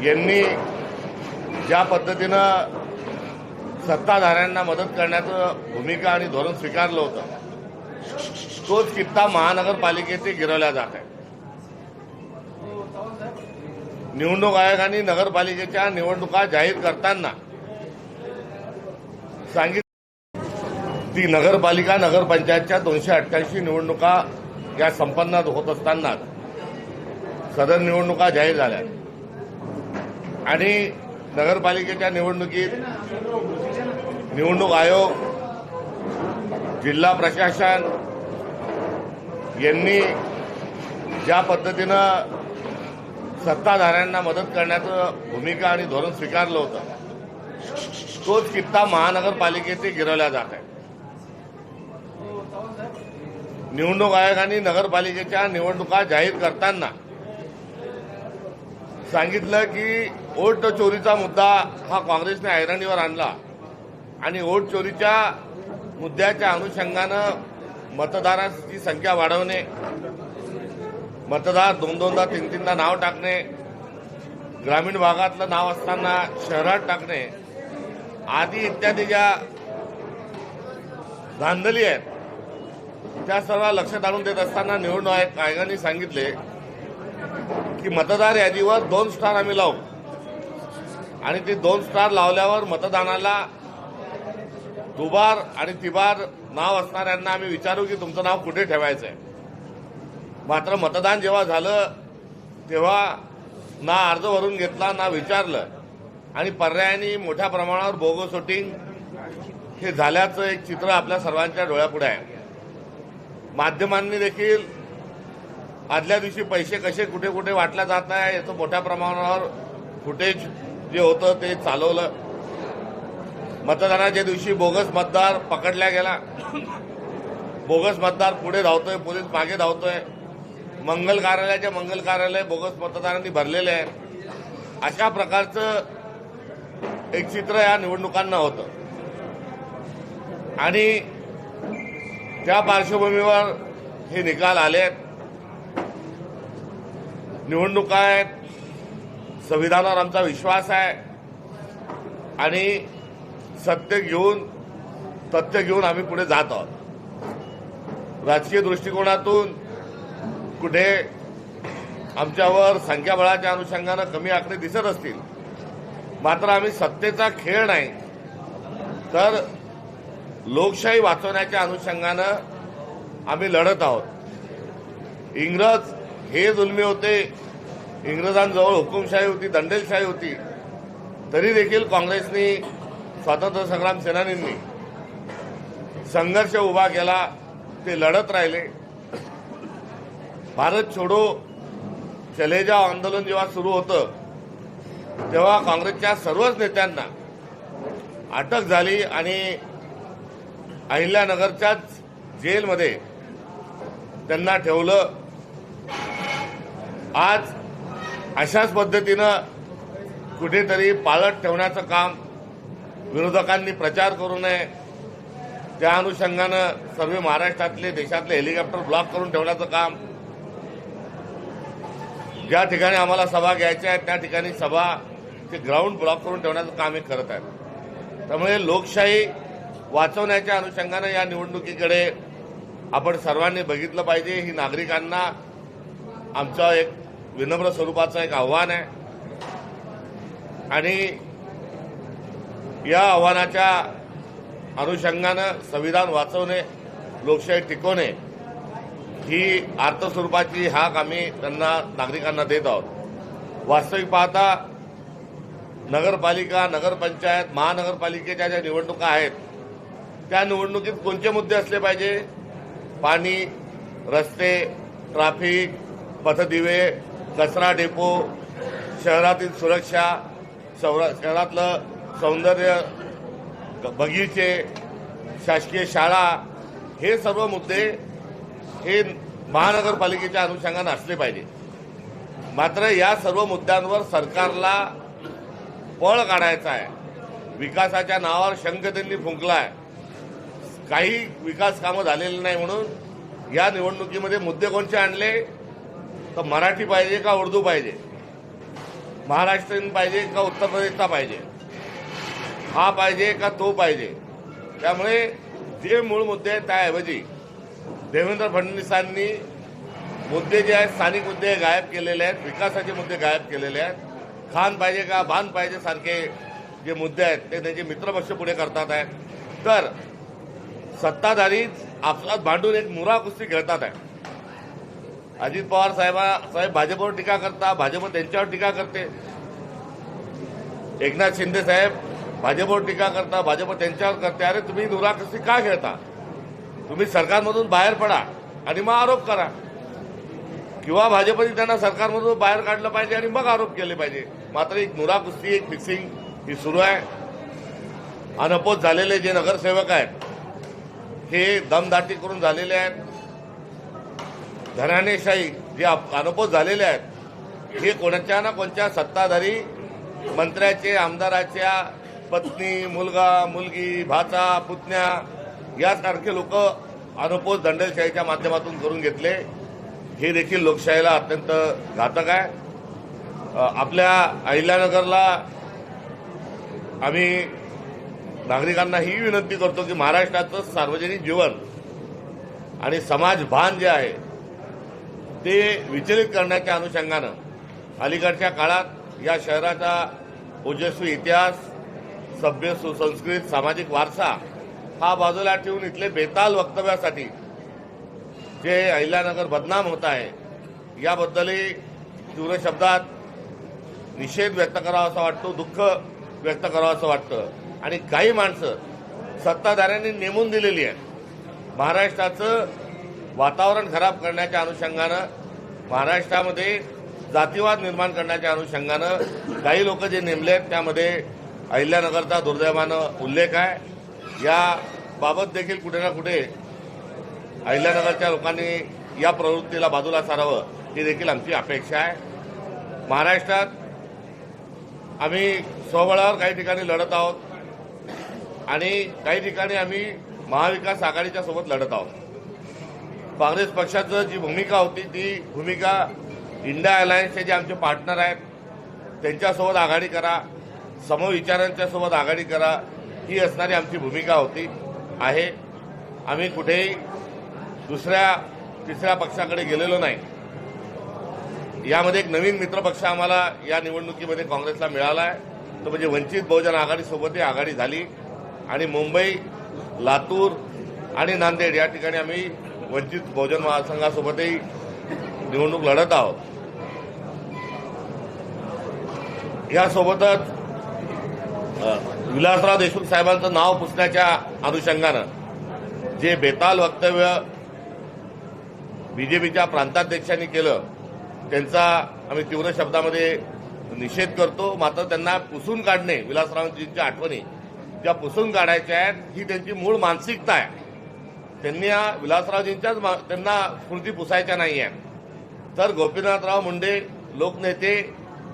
यांनी ज्या पद्धतीनं सत्ताधाऱ्यांना मदत करण्याचं भूमिका आणि धोरण स्वीकारलं होतं तोच किस्सा महानगरपालिकेचे गिरवल्या जात आहे। निवडणूक आयोगाने नगरपालिकेच्या निवडणुका जाहीर करताना सांगितलं ती नगरपालिका नगरपंचायतच्या 288 निवडणुका या संपन्न होत असताना सदर निवडणुका जाहीर झाल्या आणि नगरपालिकेच्या निवडणुकीत निवडणूक आयोग, जिल्हा प्रशासन यांनी ज्या पद्धतीनं सत्ताधाऱ्यांना मदत करण्याचं भूमिका आणि धोरण स्वीकारलं होतं तोच किस्सा महानगरपालिकेचे गिरवल्या जात आहे। निवडणूक आयोगाने नगरपालिकेच्या निवडणुका जाहीर करताना सांगितलं की वोट चोरीचा मुद्दा हा काँग्रेसने ऐरणीवर आणला आणि वोट चोरीच्या मुद्द्याच्या अनुषंगानं मतदारांची संख्या वाढवणे, मतदार दोनदा तीनदा नाव टाकणे, ग्रामीण भागातलं नाव असताना शहरात टाकणे आदी इत्यादी ज्या धांदली आहेत त्या सर्व लक्षात आणून देत असताना निवडणूक आयोगाने सांगितले की मतदार यादीवर 2 स्टार आम्ही लावू आणि ते 2 स्टार लावल्यावर मतदानाला दुबार आणि तिबार नाव असणाऱ्यांना आम्ही विचारू की तुमचं नाव कुठे ठेवायचं आहे। मात्र मतदान जेव्हा झालं तेव्हा ना अर्ज भरून घेतला ना विचारलं आणि पर्यायाने मोठ्या प्रमाणावर बोगस वोटिंग हे झाल्याचं एक चित्र आपल्या सर्वांच्या डोळ्यापुढे आहे। माध्यमांनी देखील आदल्या दिवशी पैसे कसे कुठे कुठे वाटल्या जात आहे याचं मोठ्या प्रमाणावर फुटेज जे होतं ते चालवलं। मतदानाच्या दिवशी बोगस मतदार पकडला गेला, बोगस मतदार पुढे धावतोय, पोलीस मागे धावतोय, मंगल कार्यालय बोगस मतदारांनी भरलेले आहे। अशा प्रकारचं एक चित्र या निवडणुकांना होतं आणि त्या पार्श्वभूमीवर हे निकाल आलेत। निवडणुका आहेत, संविधानावर आमचा विश्वास आहे आणि सत्य घेऊन तथ्य घेऊन आम्ही पुढे जात आहोत। राजकीय दृष्टिकोनातून कुठे आमच्यावर संख्याबळाच्या अनुषंगानं कमी आकडे दिसत असतील, मात्र आम्ही सत्तेचा खेळ नाही तर लोकशाही वाचवण्याच्या अनुषंगानं आम्ही लढत आहोत। इंग्रज हे जुलमी होते, इंग्रजांजवळ हुकुमशाही होती, दंडेलशाही होती, तरी देखील काँग्रेसनी, स्वातंत्र्य संग्राम सेनानींनी संघर्ष उभा केला, ते लढत राहिले। भारत छोडो चले जाओ आंदोलन जेव्हा सुरू होतं तेव्हा काँग्रेसच्या सर्वच नेत्यांना अटक झाली आणि अहिल्यानगरच्याच जेलमध्ये त्यांना ठेवलं। आज अशाच पद्धतीनं कुठेतरी पाळत ठेवण्याचं काम विरोधकांनी प्रचार करू नये त्या अनुषंगानं सर्व महाराष्ट्रातले देशातले हेलिकॉप्टर ब्लॉक करून ठेवण्याचं काम, ज्या ठिकाणी आम्हाला सभा घ्यायच्या आहेत त्या ठिकाणी सभा ते ग्राउंड ब्लॉक करून ठेवण्याचं काम हे करत आहेत। त्यामुळे लोकशाही वाचवण्याच्या अनुषंगानं या निवडणुकीकडे आपण सर्वांनी बघितलं पाहिजे। ही नागरिकांना आमचं एक विनम्र स्वरूपाचं एक आव्हान आहे आणि या आव्हानाच्या अनुषंगानं संविधान वाचवणे, लोकशाही टिकवणे ही अर्थस्वरूपाची हाक आम्ही त्यांना नागरिकांना देत आहोत। वास्तविक पाहता नगरपालिका, नगरपंचायत, महानगरपालिकेच्या ज्या निवडणुका आहेत त्या निवडणुकीत कोणते मुद्दे असले पाहिजे? पाणी, रस्ते, ट्रॅफिक, पथदिवे, कचरा डेपो, शहरातील सुरक्षा, शहरातलं सौंदर्य, बगीचे, शासकीय शाळा, हे सर्व मुद्दे हे महानगरपालिकेच्या अनुषंगानं असले पाहिजे। मात्र या सर्व मुद्द्यांवर सरकारला पळ काढायचा आहे। विकासाच्या नावावर शंख त्यांनी फुंकलाय, काही विकास कामं झालेली नाही म्हणून या निवडणुकीमध्ये मुद्दे कोणते आणले तर मराठी पाहिजे का उर्दू पाहिजे, महाराष्ट्रीयन पाहिजे का उत्तर प्रदेशचा पाहिजे, हा पाहिजे का तो पाहिजे. त्यामुळे जे मूळ मुद्दे आहेत त्याऐवजी देवेंद्र फडणवीसांनी मुद्दे जे आहेत स्थानिक मुद्दे गायब केलेले आहेत, विकासाचे मुद्दे गायब केलेले आहेत. खान पाहिजे का बांध पाहिजे सारखे जे मुद्दे आहेत ते त्यांचे मित्रपक्ष पुढे करतात आहेत. तर सत्ताधारी आपसात भांडून एक मुरा कुस्ती खेळतात आहे. अजित पवार साहेब भाजपवर टीका करता, भाजप त्यांच्यावर टीका करते. एकनाथ शिंदे साहेब भाजपवर टीका करता, भाजप त्यांच्यावर करते. अरे तुम्ही मुरा कुस्ती का खेळता? तुम्ही सरकारमधून बाहेर पडा आणि मग आरोप करा, किंवा भाजपने त्यांना सरकारमधून बाहेर काढलं पाहिजे आणि मग आरोप केले पाहिजे. मात्र एक मुरा कुस्ती, एक फिक्सिंग ही सुरू आहे. अनपोत झालेले जे नगरसेवक आहेत हे दमदाटी करून झालेले आहेत. घराणेशाही जे अनपोत झालेले आहेत हे कोणाच्या ना कोणत्या सत्ताधारी मंत्र्याचे, आमदाराच्या पत्नी, मुलगा, मुलगी, भाचा, पुतण्या यासारखे लोक अनपोत दंडेलशाहीच्या माध्यमातून करून घेतले. हे देखील लोकशाहीला अत्यंत घातक आहे. आपल्या अहिल्यानगरला आम्ही नागरिकांना ही विनंती करतो की महाराष्ट्राचं सार्वजनिक जीवन आणि समाजभान जे आहे ते विचलित करण्याच्या अनुषंगानं अलीकडच्या काळात या शहराचा ओजस्वी इतिहास, सभ्य सुसंस्कृत सामाजिक वारसा हा बाजूला ठेवून इथले बेताल वक्तव्यासाठी जे अहिल्यानगर बदनाम होत आहे याबद्दलही तीव्र शब्दात निषेध व्यक्त करावा असा वाटतो, दुःख व्यक्त करावं असं वाटतं. आणि काही माणसं सत्ताधाऱ्यांनी नेमून दिलेली आहेत महाराष्ट्राचं वातावरण खराब करण्याच्या अनुषंगानं, महाराष्ट्रामध्ये जातीवाद निर्माण करण्याच्या अनुषंगानं काही लोक जे नेमले आहेत त्यामध्ये अहिल्यानगरचा दुर्दैवानं उल्लेख आहे. याबाबत देखील कुठे ना कुठे अहिल्यानगरच्या लोकांनी या प्रवृत्तीला बाजूला सारावं ही देखील आमची अपेक्षा आहे. महाराष्ट्रात आम्ही स्वबळावर काही ठिकाणी लढत आहोत आणि काही ठिकाणी आम्ही महाविकास आघाडीच्या सोबत लढत आहोत. काँग्रेस पक्षाचं जी भूमिका होती ती भूमिका इंडिया अलायन्सचे जे आमचे पार्टनर आहेत त्यांच्यासोबत आघाडी करा, समविचारांच्या सोबत आघाडी करा, ही असणारी आमची भूमिका होती आहे. आम्ही कुठेही दुसऱ्या तिसऱ्या पक्षाकडे गेलेलो नाही. यामध्ये एक नवीन मित्रपक्ष आम्हाला या निवडणुकीमध्ये काँग्रेसला मिळाला आहे, तो म्हणजे वंचित बहुजन आघाडीसोबतही आघाडी झाली आणि मुंबई, लातूर आणि नांदेड या ठिकाणी आम्ही वंचित बहुजन महासंघासोबतही निवडणूक लढत आहोत. यासोबतच विलासराव देशमुख साहेबांचं नाव पुसण्याच्या अनुषंगानं जे बेताल वक्तव्य बीजेपीच्या प्रांताध्यक्षांनी केलं त्यांचा आम्ही तीव्र शब्दामध्ये निषेध करतो. मात्र त्यांना पुसून काढणे, विलासरावांजींच्या आठवणी ज्या पुसून काढायच्या आहेत ही त्यांची मूळ मानसिकता आहे. त्यांनी या विलासरावजींच्याच त्यांना स्मृती पुसायच्या नाही आहेत, तर गोपीनाथराव मुंडे लोकनेते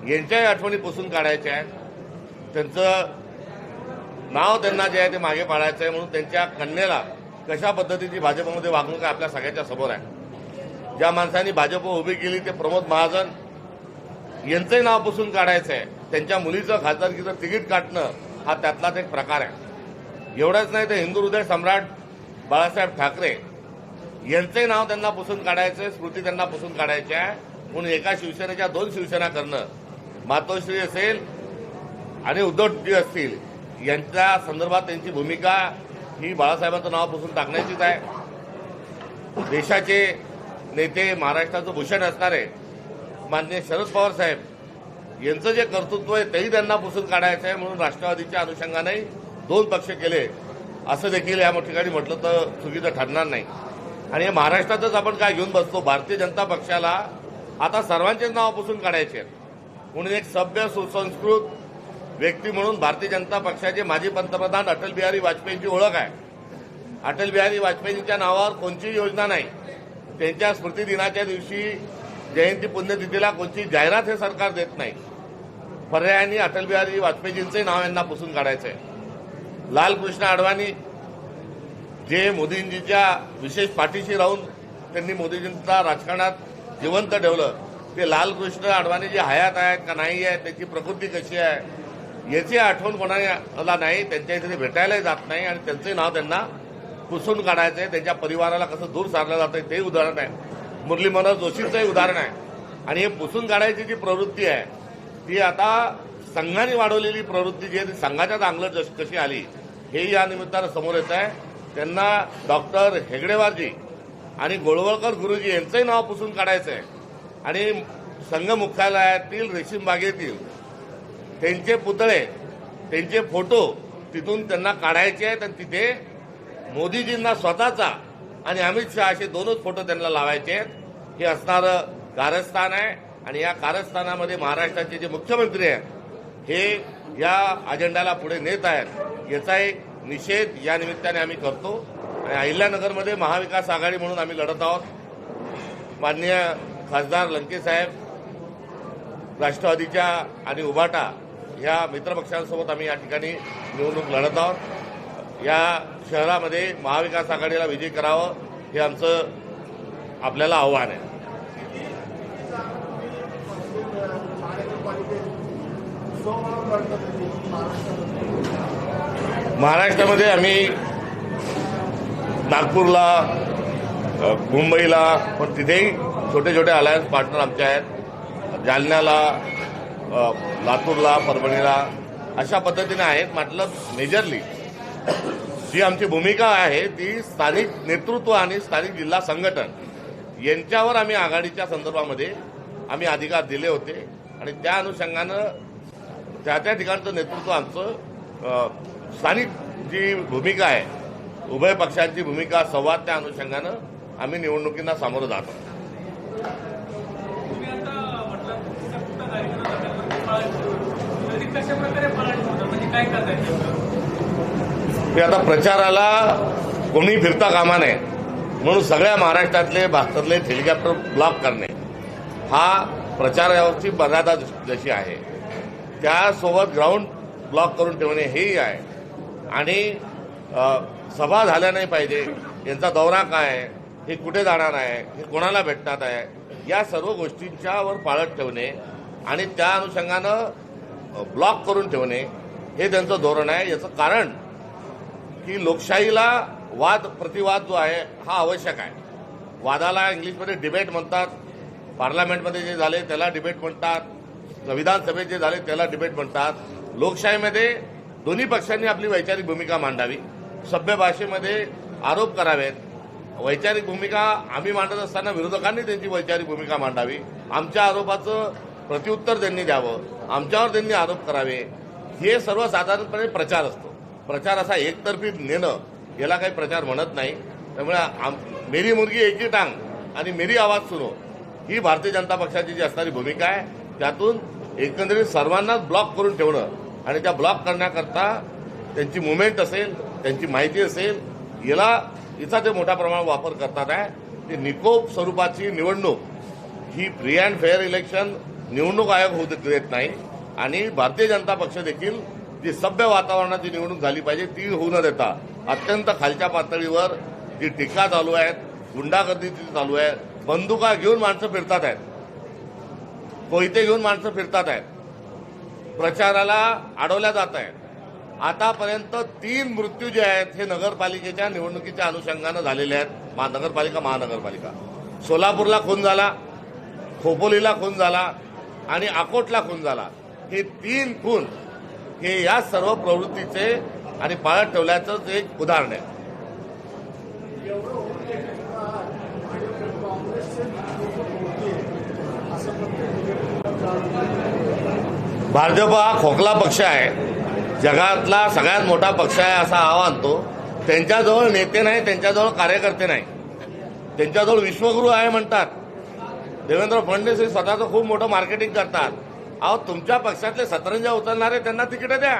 यांच्याही आठवणी पुसून काढायच्या आहेत. त्यांचं नाव त्यांना जे आहे ते मागे पाडायचं आहे. म्हणून त्यांच्या कन्येला कशा पद्धतीची भाजपमध्ये वागणूक आहे आपल्या सगळ्यांच्या समोर आहे. ज्या माणसांनी भाजप उभी केली ते प्रमोद महाजन यांचंही नाव पुसून काढायचं आहे. त्यांच्या मुलीचं खासदारकीचं तिकीट काढणं हा त्यातलाच एक प्रकार आहे. एवढंच नाही तर हिंदू हृदय सम्राट बाळासाहेब ठाकरे यांचंही नाव त्यांना पुसून काढायचं आहे, स्मृती त्यांना पुसून काढायची आहे. म्हणून एका शिवसेनेच्या दोन शिवसेना करणं, मातोश्री असेल आणि उद्धवजी असतील यांच्या संदर्भात त्यांची भूमिका ही बाळासाहेबांचं नाव पुसून टाकण्याचीच आहे. देशाचे नेते, महाराष्ट्राचं भूषण असणारे माननीय शरद पवार साहेब यांचं जे कर्तृत्व आहे तेही त्यांना पुसून काढायचं आहे. म्हणून राष्ट्रवादीच्या अनुषंगाने दोन पक्ष केले असं देखील या ठिकाणी म्हटलं तर चुकीचं ठरणार नाही. आणि हे महाराष्ट्रातच आपण काय घेऊन बसतो, भारतीय जनता पक्षाला आता सर्वांचेच नाव पुसून काढायचे आहेत. म्हणून एक सभ्य सुसंस्कृत व्यक्ती म्हणून भारतीय जनता पक्षाचे माजी पंतप्रधान अटल बिहारी वाजपेयींची ओळख आहे. अटल बिहारी वाजपेयींच्या नावावर कोणतीही योजना नाही. त्यांच्या स्मृती दिनाच्या दिवशी जयंती पुण्यतिथीला कोणती जाहिरात हे सरकार देत नाही. पर्यायाने अटल बिहारी वाजपेयींचे नाव यांना पुसून काढायचं आहे. लालकृष्ण अडवाणी जे मोदींजीच्या विशेष पाठीशी राहून त्यांनी मोदीजींचा राजकारणात जिवंत ठेवलं ते लालकृष्ण अडवाणी जे हयात आहेत का नाही आहेत, त्याची प्रकृती कशी आहे याची आठवण कोणाला नाही. त्यांच्या इथे भेटायलाही जात नाही आणि त्यांचंही नाव त्यांना पुसून काढायचं आहे. त्यांच्या परिवाराला कसं दूर सारलं जातं ते उदाहरण आहे. मुरली मनोहर जोशीचंही उदाहरण आहे. आणि हे पुसून काढायची जी प्रवृत्ती आहे ती आता संघाने वाढवलेली प्रवृत्ती जी आहे ती संघाच्या अंगलट कशी आली हे या निमित्तानं समोर येत आहे. त्यांना डॉक्टर हेगडेवारजी आणि गोळवळकर गुरुजी यांचंही नाव पुसून काढायचं आहे. आणि संघ मुख्यालयातील रेशीम बागेतील त्यांचे पुतळे, त्यांचे फोटो तिथून त्यांना काढायचे आहेत आणि तिथे मोदीजींना स्वतःचा आणि अमित शहा असे दोनच फोटो त्यांना लावायचे आहेत. हे असणारं कारस्थान आहे. आणि या कारस्थानामध्ये महाराष्ट्राचे जे मुख्यमंत्री आहेत हे या अजेंड्याला पुढे नेत आहेत याचा एक निषेध या निमित्ताने आम्ही करतो. आणि अहिल्यानगरमध्ये महाविकास आघाडी म्हणून आम्ही लढत आहोत. माननीय खासदार लंके साहेब, राष्ट्रवादीच्या आणि उभाटा या मित्रपक्षांसोबत आम्ही या ठिकाणी निवडणूक लढत आहोत. या शहरामध्ये महाविकास आघाडीला विजयी करावं हे आमचं आपल्याला आव्हान आहे. महाराष्ट्रामध्ये आम्ही नागपूरला, मुंबईला, पण तिथेही छोटे छोटे अलायन्स पार्टनर आमचे आहेत. जालन्याला, लातूरला, परभणीला अशा पद्धतीने आहेत. म्हटलं मेजरली जी आमची भूमिका आहे ती स्थानिक नेतृत्व आणि स्थानिक जिल्हा संघटन यांच्यावर आम्ही आघाडीच्या संदर्भामध्ये आम्ही अधिकार दिले होते. आणि त्या अनुषंगानं त्या त्या ठिकाणचं नेतृत्व आमचं स्थानिक जी भूमिका आहे, उभय पक्षांची भूमिका, संवाद, त्या अनुषंगानं आम्ही निवडणुकींना सामोरं जातो. ते आता प्रचाराला कोणी फिरता कामा नये म्हणून सगळ्या महाराष्ट्रातले 72 हेलिकॉप्टर ब्लॉक करणे हा प्रचाराची मर्यादा जशी आहे त्यासोबत ग्राउंड ब्लॉक करून ठेवणे हेही आहे. आणि सभा झाल्या नाही पाहिजे, यांचा दौरा काय आहे, हे कुठे जाणार आहे, हे कोणाला भेटणार आहे, या सर्व गोष्टींच्यावर पाळत ठेवणे आणि त्या अनुषंगानं ब्लॉक करून ठेवणे हे त्यांचं धोरण आहे. याचं कारण की लोकशाहीला वाद प्रतिवाद जो आहे हा आवश्यक आहे. वादाला इंग्लिशमध्ये डिबेट म्हणतात, पार्लमेंटमध्ये जे झाले त्याला डिबेट म्हणतात, विधानसभेत जे झाले त्याला डिबेट म्हणतात. लोकशाहीमध्ये दोन्ही पक्षांनी आपली वैचारिक भूमिका मांडावी, सभ्य भाषेमध्ये आरोप करावेत. वैचारिक भूमिका आम्ही मांडत असताना विरोधकांनी त्यांची वैचारिक भूमिका मांडावी. आमच्या आरोपाचं प्रत्युत्तर त्यांनी द्यावं, आमच्यावर त्यांनी आरोप करावे. हे सर्वसाधारणपणे प्रचार असतो. प्रचार असा एकतर्फी नेणं याला काही प्रचार म्हणत नाही. त्यामुळे मेरी मुर्गी एक ही टांग आणि मेरी आवाज सुनो ही भारतीय जनता पक्षाची जी असणारी भूमिका आहे त्यातून एकंदरीत सर्वांनाच ब्लॉक करून ठेवणं आणि त्या ब्लॉक करण्याकरता त्यांची मुवमेंट असेल, त्यांची माहिती असेल, याचा ते मोठ्या प्रमाणात वापर करतात आहे. ते निकोप स्वरूपाची निवडणूक ही फ्री अँड फेअर इलेक्शन निवडणूक आयोग होऊ देत नाही. आणि भारतीय जनता पक्ष देखील जी सभ्य वातावरणाची निवडणूक झाली पाहिजे ती होऊ न देता अत्यंत खालच्या पातळीवर जी टीका चालू आहे, गुंडागर्दी चालू आहे, बंदुका घेऊन माणसं फिरतात आहेत, कोयते घेऊन माणसं फिरतात आहेत, प्रचाराला अडवल्या जात आहेत. आतापर्यंत 3 मृत्यू जे आहेत हे नगरपालिकेच्या निवडणुकीच्या अनुषंगानं झालेले आहेत. नगरपालिका, महानगरपालिका. सोलापूरला खून झाला, खोपोलीला खून झाला आणि अकोटला खून झाला. हे 3 खून हे या सर्व प्रवृत्तीचे आणि पाळत ठेवल्याचं एक उदाहरण आहे. भाजप हा खोकला पक्ष आहे, जगातला सगळ्यात मोठा पक्ष आहे असा आव्हान तो. त्यांच्याजवळ नेते नाही, त्यांच्याजवळ कार्यकर्ते नाही, त्यांच्याजवळ विश्वगुरू आहे म्हणतात. देवेंद्र फडणवीस हे स्वतःचं खूप मोठं मार्केटिंग करतात. अहो, तुमच्या पक्षातले सतरंजा उचलणारे त्यांना तिकीट द्या.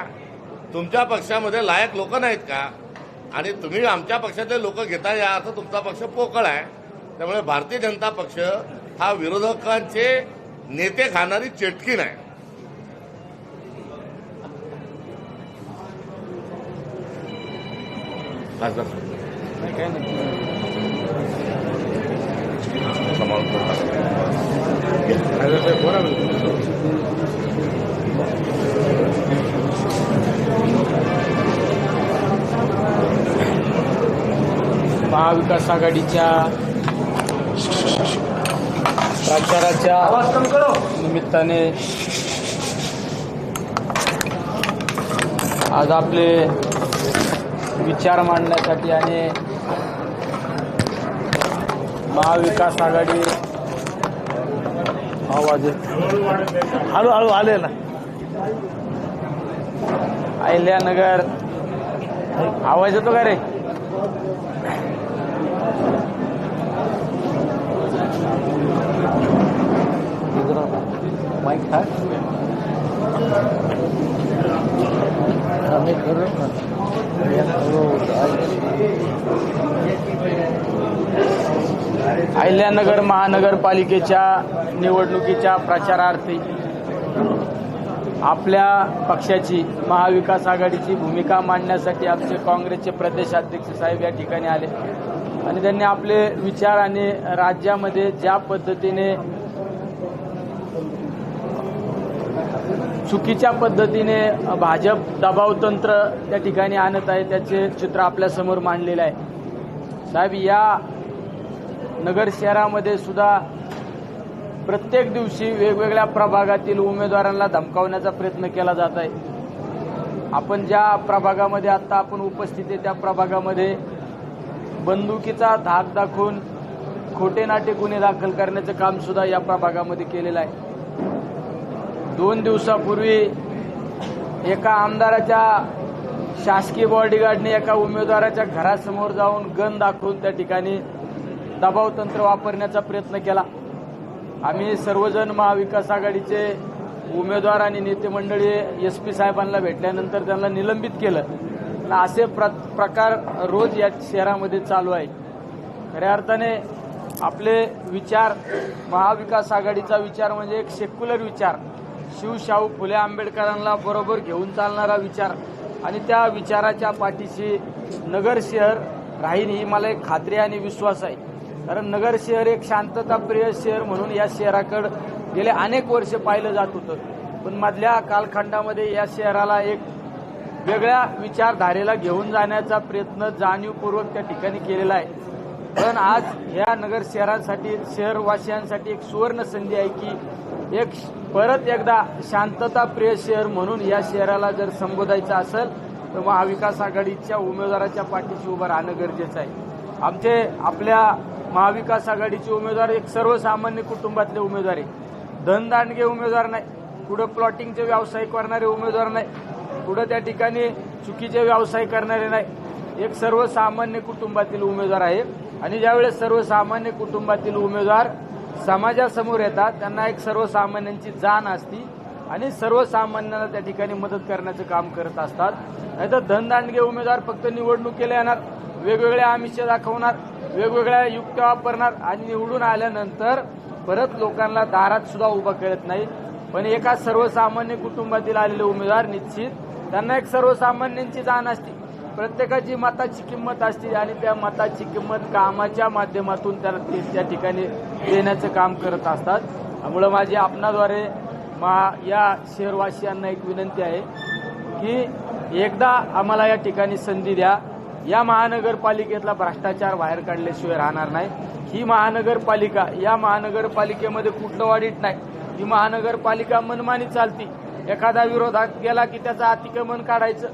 तुमच्या पक्षामध्ये लायक लोक नाहीत का? आणि तुम्ही आमच्या पक्षातले लोक घेता या असं तुमचा पक्ष पोकळ आहे. त्यामुळे भारतीय जनता पक्ष हा विरोधकांचे नेते खाणारी चेटकी नाही. समाप्त महाविकास आघाडीच्या प्रचाराच्या निमित्ताने आज आपले विचार मांडण्यासाठी आणि महाविकास आघाडी आवाज हळूहळू आले ना अहिल्यानगर आवाज येतो का रे माईक था अहिल्यानगर महानगरपालिकेच्या निवडणुकीच्या प्रचारार्थी आपल्या पक्षाची महाविकास आघाडीची भूमिका मांडण्यासाठी आमचे काँग्रेसचे प्रदेशाध्यक्ष साहेब या ठिकाणी आले आणि त्यांनी आपले विचार आणि राज्यामध्ये ज्या पद्धतीने चुकीच्या पद्धतीने भाजप दबावतंत्र त्या ठिकाणी आणत आहे त्याचे चित्र आपल्यासमोर मांडलेलं आहे। साहेब, या नगर शहरामध्ये सुद्धा प्रत्येक दिवशी वेगवेगळ्या प्रभागातील उमेदवारांना धमकावण्याचा प्रयत्न केला जात आहे। आपण ज्या प्रभागामध्ये आता आपण उपस्थित आहे त्या प्रभागामध्ये बंदुकीचा धाक दाखवून खोटे नाटे गुन्हे दाखल करण्याचं काम सुद्धा या प्रभागामध्ये केलेलं आहे। 2 दिवसापूर्वी एका आमदाराच्या शासकीय बॉडीगार्डने एका उमेदवाराच्या घरासमोर जाऊन गन दाखवून त्या ठिकाणी दबावतंत्र वापरण्याचा प्रयत्न केला। आम्ही सर्वजण महाविकास आघाडीचे उमेदवार आणि नेते मंडळी एसपी साहेबांना भेटल्यानंतर त्यांना निलंबित केलं। असे प्रकार रोज या शहरामध्ये चालू आहे। खऱ्या अर्थाने आपले विचार महाविकास आघाडीचा विचार म्हणजे एक सेक्युलर विचार, शिवशाहू फुले आंबेडकरांना बरोबर घेऊन चालणारा विचार आणि त्या विचाराच्या पाठीशी नगर शहर राहील ही मला एक खात्री आणि विश्वास आहे। कारण नगर शहर एक शांतताप्रिय शहर म्हणून या शहराकडे गेले अनेक वर्ष पाहिलं जात होतं, पण मधल्या कालखंडामध्ये या शहराला एक वेगळ्या विचारधारेला घेऊन जाण्याचा प्रयत्न जाणीवपूर्वक त्या ठिकाणी केलेला आहे। पण आज या नगर शहरासाठी शहरवासियांसाठी एक सुवर्ण संधी आहे की एक परत एकदा शांतताप्रिय शहर म्हणून या शहराला जर संबोधायचं असेल तर महाविकास आघाडीच्या उमेदवाराच्या पाठीशी उभं राहणं गरजेचं आहे। आपल्या महाविकास आघाडीचे उमेदवार एक सर्वसामान्य कुटुंबातले उमेदवार आहे, धनदांडगे उमेदवार नाही, पुढे प्लॉटिंगचे व्यवसाय करणारे उमेदवार नाही, पुढे त्या ठिकाणी चुकीचे व्यवसाय करणारे नाही, एक सर्वसामान्य कुटुंबातील उमेदवार आहे। आणि ज्यावेळेस सर्वसामान्य कुटुंबातील उमेदवार समाजासमोर येतात त्यांना एक सर्वसामान्यांची जाण असती आणि सर्वसामान्यांना त्या ठिकाणी मदत करण्याचं काम करत असतात। नाहीतर धनदांडगे उमेदवार फक्त निवडणुकीला येणार, वेगवेगळे आमिष दाखवणार, वेगवेगळ्या युक्त्या वापरणार आणि निवडून आल्यानंतर परत लोकांना दारात सुद्धा उभं करत नाही। पण एका सर्वसामान्य कुटुंबातील आलेले उमेदवार निश्चित त्यांना एक सर्वसामान्यांची जाण असते, प्रत्येकाची मताची किंमत असते आणि त्या मताची किंमत कामाच्या माध्यमातून त्या ठिकाणी देण्याचं काम करत असतात। त्यामुळे माझी आपणाद्वारे या शहरवासियांना एक विनंती आहे की एकदा आम्हाला या ठिकाणी संधी द्या। या महानगरपालिकेतला भ्रष्टाचार बाहेर काढल्याशिवाय राहणार नाही। ही महानगरपालिका, या महानगरपालिकेमध्ये कुठलं ऑडिट नाही, ही महानगरपालिका मनमानी चालती। एखादा विरोधात गेला की त्याचं अतिक्रमण काढायचं,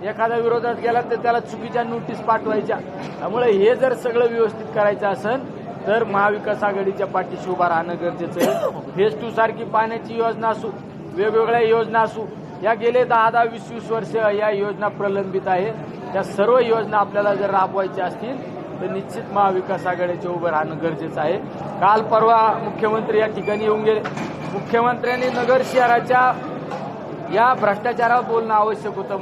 एखादा विरोधात गेला तर त्याला चुकीच्या नोटीस पाठवायच्या। त्यामुळे हे जर सगळं व्यवस्थित करायचं असेल तर महाविकास आघाडीच्या पाठीशी उभा राहणं गरजेचं आहे। फेज 2 सारखी पाण्याची योजना असू, वेगवेगळ्या योजना असू, या गेले 10, 20 वर्ष या योजना प्रलंबित आहे। त्या सर्व योजना आपल्याला जर राबवायच्या असतील तर निश्चित महाविकास आघाडीचे उभं राहणं गरजेचं आहे। काल परवा मुख्यमंत्री या ठिकाणी येऊन गेले, मुख्यमंत्र्यांनी नगर शहराच्या या भ्रष्टाचारावर बोलणं आवश्यक होतं।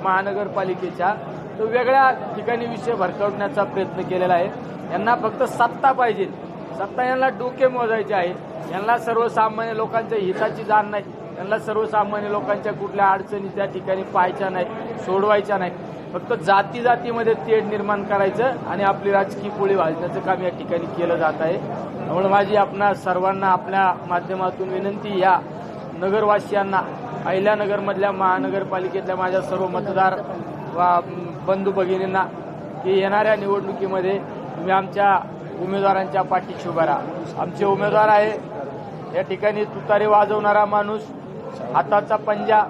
महानगरपालिकेच्या तो वेगळ्या ठिकाणी विषय भरकवण्याचा प्रयत्न केलेला आहे। यांना फक्त सत्ता पाहिजे, सत्ता यांना डोके मोजायचे आहे। यांना सर्वसामान्य लोकांच्या हिताची जाण नाही, त्यांना सर्वसामान्य लोकांच्या कुठल्या अडचणी त्या ठिकाणी पाहायच्या नाही, सोडवायच्या नाही। फक्त जातीमध्ये तेढ निर्माण करायचं आणि आपली राजकीय पोळी भाजण्याचं काम या ठिकाणी केलं जात आहे। त्यामुळे माझी आपणा सर्वांना आपल्या माध्यमातून विनंती, या नगरवासियांना, अहिल्यानगरमधल्या महानगरपालिकेतल्या माझ्या सर्व मतदार बंधू भगिनींना की येणाऱ्या निवडणुकीमध्ये तुम्ही आमच्या उमेदवारांच्या पाठीशी उभा राहा. आमचे उमेदवार आहे या ठिकाणी तुतारी वाजवणारा माणूस, हाताचा पंजा,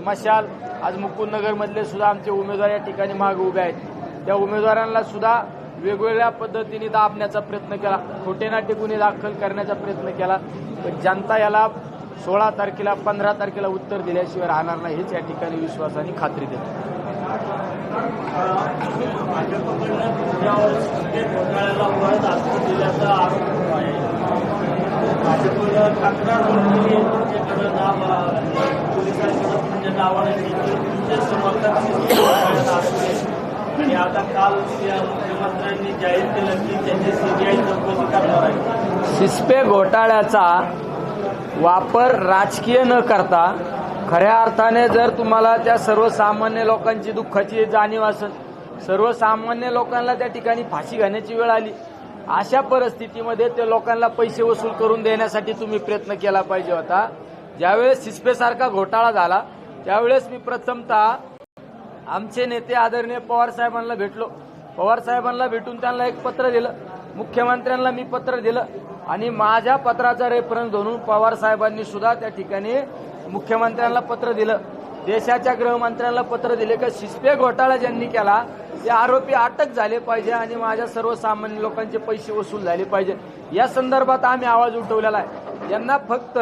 मशाल. आज मुकुंदनगरमधले सुद्धा आमचे उमेदवार या ठिकाणी मागे उभे आहेत. त्या उमेदवारांना सुद्धा वेगवेगळ्या पद्धतीने दाबण्याचा प्रयत्न केला, खोटे नाटे गुन्हे दाखल करण्याचा प्रयत्न केला. पण जनता याला 16 तारखेला 15 तारखेला उत्तर दिल्याशिवाय राहणार नाही, हेच या ठिकाणी विश्वासाने खात्री देतो. आता काल मुख्यमंत्र्यांनी जाहीर केलं की त्यांची सीबीआय चौकशी करणार आहे. सिस्पे घोटाळ्याचा वापर राजकीय न करता खऱ्या अर्थाने जर तुम्हाला त्या सर्वसामान्य लोकांची दुःखाची जाणीव असेल, सर्वसामान्य लोकांना त्या ठिकाणी फाशी घालण्याची वेळ आली, अशा परिस्थितीमध्ये त्या लोकांना पैसे वसूल करून देण्यासाठी तुम्ही प्रयत्न केला पाहिजे होता. ज्यावेळेस सिस्पेसारखा घोटाळा झाला त्यावेळेस मी प्रथमतः आमचे नेते आदरणीय पवार साहेबांना भेटलो. पवार साहेबांना भेटून त्यांना एक पत्र दिलं, मुख्यमंत्र्यांना मी पत्र दिलं आणि माझ्या पत्राचा रेफरन्स धरून पवार साहेबांनी सुद्धा त्या ठिकाणी मुख्यमंत्र्यांना पत्र दिलं, देशाच्या गृहमंत्र्यांना पत्र दिले की सिस्पे घोटाळा ज्यांनी केला ते आरोपी अटक झाले पाहिजे आणि माझ्या सर्वसामान्य लोकांचे पैसे वसूल झाले पाहिजे. या संदर्भात आम्ही आवाज उठवलेला आहे. यांना फक्त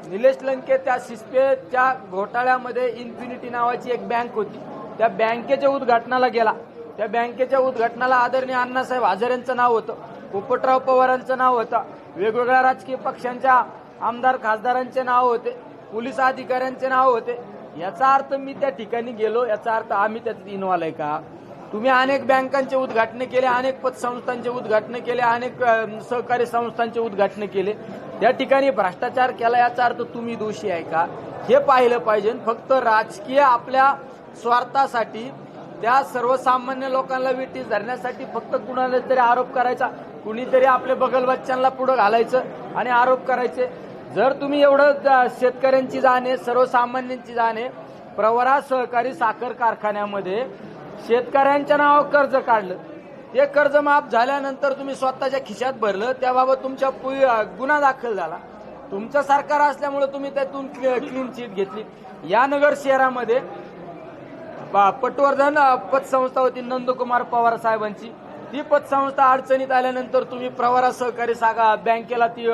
निलेश लंके त्या सिस्पेच्या घोटाळ्यामध्ये इन्फिनिटी नावाची एक बँक होती, त्या बँकेच्या उद्घाटनाला गेला. त्या बँकेच्या उद्घाटनाला आदरणीय अण्णासाहेब हजारेंचं नाव होतं, पोपटराव पवारांचं नाव होतं, वेगवेगळ्या राजकीय पक्षांच्या आमदार खासदारांचे नाव होते, पोलीस अधिकाऱ्यांचे नाव होते. याचा अर्थ मी त्या ठिकाणी गेलो, याचा अर्थ आम्ही त्यात इन्व्हॉल्व आहे का? तुम्ही अनेक बँकांचे उद्घाटन केले, अनेक पतसंस्थांचे उद्घाटन केले, अनेक सहकारी संस्थांचे उद्घाटन केले, त्या ठिकाणी भ्रष्टाचार केला, याचा अर्थ तुम्ही दोषी आहे का? हे पाहिलं पाहिजे. फक्त राजकीय आपल्या स्वार्थासाठी त्या सर्वसामान्य लोकांना विटीस धरण्यासाठी फक्त कुणाला तरी आरोप करायचा, कुणीतरी आपले बगलबच्च्यांना पुढे घालायचं आणि आरोप करायचे. जर तुम्ही एवढं शेतकऱ्यांची जाणे, सर्वसामान्यांची जाणे, प्रवरा सहकारी साखर कारखान्यामध्ये शेतकऱ्यांच्या नावावर कर्ज काढलं, ते कर्ज माफ झाल्यानंतर तुम्ही स्वतःच्या खिशात भरलं, त्याबाबत तुमच्या गुन्हा दाखल झाला. तुमचं सरकार असल्यामुळे तुम्ही त्यातून क्लीन चिट घेतली. या नगर शहरामध्ये पटवर्धन पतसंस्था होती नंदकुमार पवार साहेबांची, ती पतसंस्था अडचणीत आल्यानंतर तुम्ही प्रवरा सहकारी बँकेला ती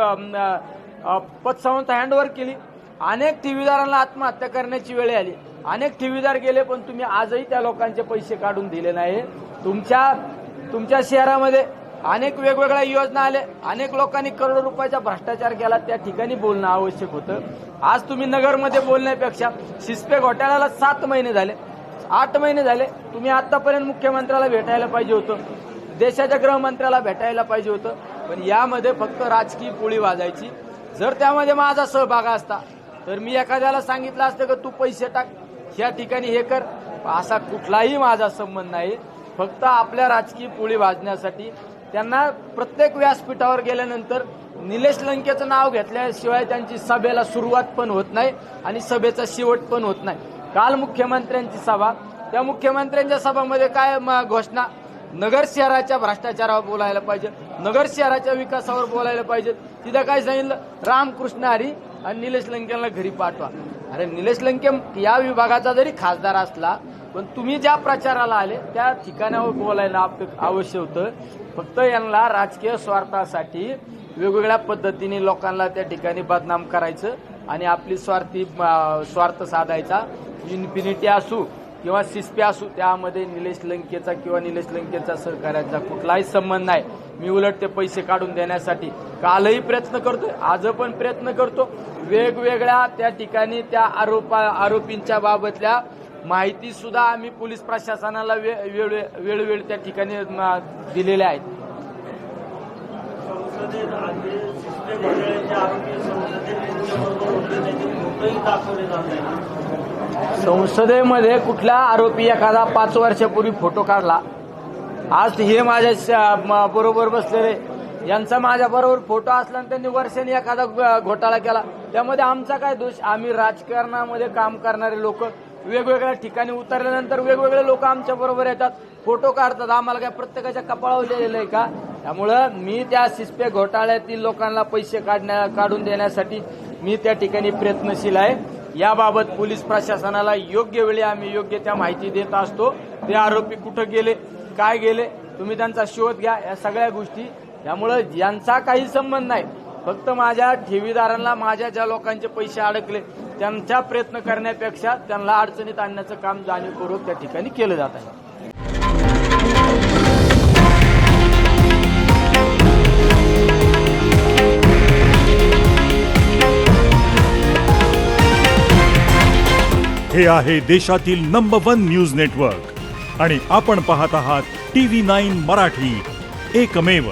पतसंस्था हँडओव्हर केली. अनेक ठेवीदारांना आत्महत्या करण्याची वेळ आली, अनेक ठेवीदार गेले, पण तुम्ही आजही त्या लोकांचे पैसे काढून दिले नाही. तुमच्या शहरामध्ये अनेक वेगवेगळ्या योजना आल्या, अनेक लोकांनी करोडो रुपयाचा भ्रष्टाचार केला, त्या ठिकाणी बोलणं आवश्यक होतं. आज तुम्ही नगरमध्ये बोलण्यापेक्षा सिस्पे घोटाळ्याला 7 महिने झाले, 8 महिने झाले, तुम्ही आतापर्यंत मुख्यमंत्र्याला भेटायला पाहिजे होतं, देशाच्या गृहमंत्र्याला भेटायला पाहिजे होतं. पण यामध्ये फक्त राजकीय पोळी वाजायची. जर त्यामध्ये माझा सहभाग असता तर मी एखाद्याला सांगितलं असतं की तू पैसे टाक, या ठिकाणी हे कर, असा कुठलाही माझा संबंध नाही. फक्त आपल्या राजकीय पोळी वाजण्यासाठी त्यांना प्रत्येक व्यासपीठावर गेल्यानंतर निलेश लंकेचं नाव घेतल्याशिवाय त्यांची सभेला सुरुवात पण होत नाही आणि सभेचा शेवट पण होत नाही. काल मुख्यमंत्र्यांची सभा, त्या मुख्यमंत्र्यांच्या सभामध्ये काय घोषणा? नगर शहराच्या भ्रष्टाचारावर बोलायला पाहिजे, नगर शहराच्या विकासावर बोलायला पाहिजे. तिथं काय सांगितलं? रामकृष्ण हरी आणि निलेश लंकेला घरी पाठवा. अरे निलेश लंके या विभागाचा जरी खासदार असला, पण तुम्ही ज्या प्रचाराला आले त्या ठिकाणावर बोलायला आवश्यक होतं. फक्त यांना राजकीय स्वार्थासाठी वेगवेगळ्या पद्धतीने लोकांना त्या ठिकाणी बदनाम करायचं आणि आपली स्वार्थ साधायचा. इन्फिनिटी असू किंवा सिस्पे असू, त्यामध्ये निलेश लंकेचा किंवा निलेश लंकेचा सहकार्याचा कुठलाही संबंध नाही. मी उलट ते पैसे काढून देण्यासाठी कालही प्रयत्न करतोय, आज पण प्रयत्न करतो. वेगवेगळ्या त्या ठिकाणी त्या आरोपींच्या बाबतल्या माहिती सुद्धा आम्ही पोलीस प्रशासनाला वेळोवेळी त्या ठिकाणी दिलेल्या आहेत. संसदेमध्ये कुठला आरोपी एखादा 5 वर्षापूर्वी फोटो काढला, आज हे माझ्या बरोबर बसलेले यांचा माझ्याबरोबर फोटो असला आणि त्यांनी वर्षांनी एखादा घोटाळा केला, त्यामध्ये आमचा काय दोष? आम्ही राजकारणामध्ये काम करणारे लोक वेगवेगळ्या ठिकाणी उतरल्यानंतर वेगवेगळे लोक आमच्या बरोबर येतात, फोटो काढतात. आम्हाला काय प्रत्येकाच्या कपाळावर लिहिलेलं आहे का? त्यामुळं मी त्या सिस्पे घोटाळ्यातील लोकांना पैसे काढून देण्यासाठी मी त्या ठिकाणी प्रयत्नशील आहे. याबाबत पोलीस प्रशासनाला योग्य वेळी आम्ही योग्य त्या माहिती देत असतो. ते आरोपी कुठं गेले, काय गेले, तुम्ही त्यांचा शोध घ्या, या सगळ्या गोष्टी. त्यामुळं यांचा काही संबंध नाही. फक्त माझ्या ठेवीदारांना, माझ्या ज्या लोकांचे पैसे अडकले त्यांचा प्रयत्न करण्यापेक्षा त्यांना अडचणीत आणण्याचं काम जाणीवपूर्वक त्या ठिकाणी केलं जात आहे. हे आहे देशातील नंबर 1 न्यूज नेटवर्क आणि आपण पाहत आहात TV9 मराठी, एकमेव.